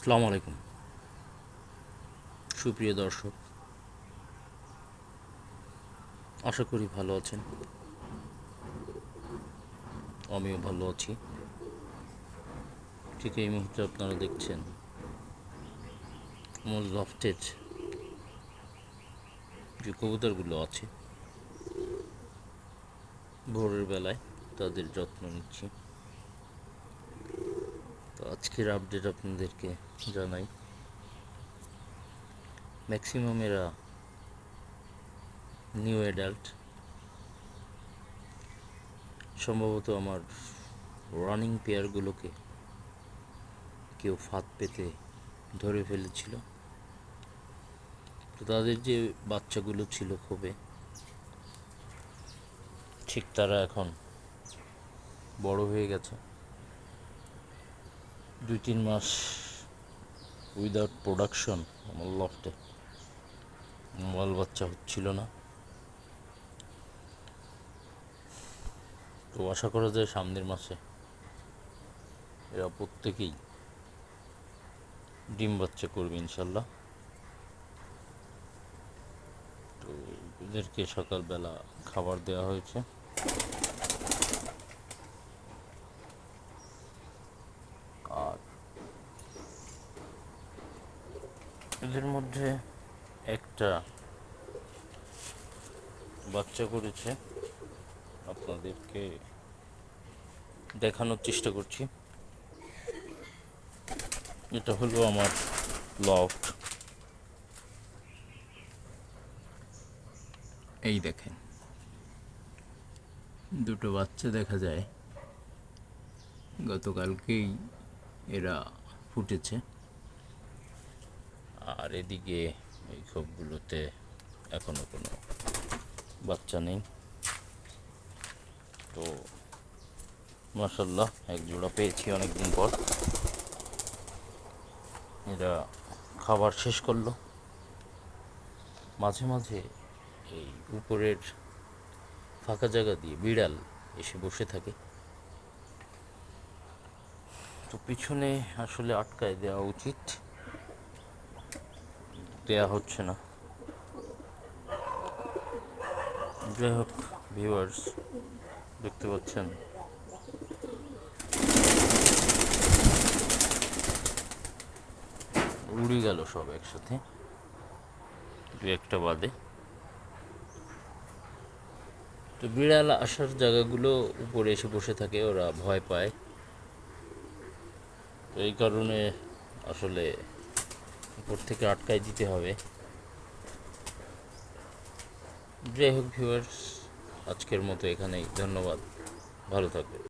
আসসালামু আলাইকুম সুপ্রিয় দর্শক, আশা করি ভালো আছেন। আমিও ভালো আছি। ঠিক এই মুহূর্তে আপনারা দেখছেন আমার লফটেজ যে কবুতরগুলো আছে, ভোরের বেলায় তাদের যত্ন নিচ্ছি। তো আজকের আপডেট আপনাদেরকে জানাই। ম্যাক্সিমাম এরা নিউ অ্যাডাল্ট, সম্ভবত আমার রানিং পেয়ারগুলোকে কেউ ফাঁদ পেতে ধরে ফেলেছিল। তো তাদের যে বাচ্চাগুলো ছিল খোপে, ঠিক তারা এখন বড় হয়ে গেছে। 2-3 মাস উইদাউট প্রোডাকশন আমার লফটে মাল বাচ্চা হচ্ছিল না। তো আশা করা যায় সামনের মাসে এরা প্রত্যেকেই ডিম বাচ্চা করবে ইনশাল্লাহ। তো এদেরকে সকালবেলা খাবার দেওয়া হয়েছে। আর এদের মধ্যে একটা বাচ্চা করেছে, আপনাদেরকে দেখানোর চেষ্টা করছি। এটা হলো আমার লফট। এই দেখেন, দুটো বাচ্চা দেখা যায়, গতকালকেই এরা ফুটেছে। আর এদিকে এই খোপগুলোতে এখনো কোনো বাচ্চা নেই। তো মাশাল্লাহ এক জোড়া পেয়েছি অনেক দিন পর। এরা খাবার শেষ করলো। মাঝে মাঝে এই উপরের ফাঁকা জায়গা দিয়ে বিড়াল এসে বসে থাকে। তো পিছনে আসলে আটকায় দেওয়া উচিত, দেয়া হচ্ছে না। যাই হোক ভিউয়ার্স, দেখতে পাচ্ছেন উড়ে গেল সব একসাথে, দু একটা বাদে। তো বিড়াল আসার জায়গাগুলো উপরে এসে বসে থাকে, ওরা ভয় পায়। তো এই কারণে আসলে উপর থেকে আটকায় দিতে হবে। যাই হোক ভিউয়ার্স, আজকের মতো এখানেই। ধন্যবাদ, ভালো থাকবেন।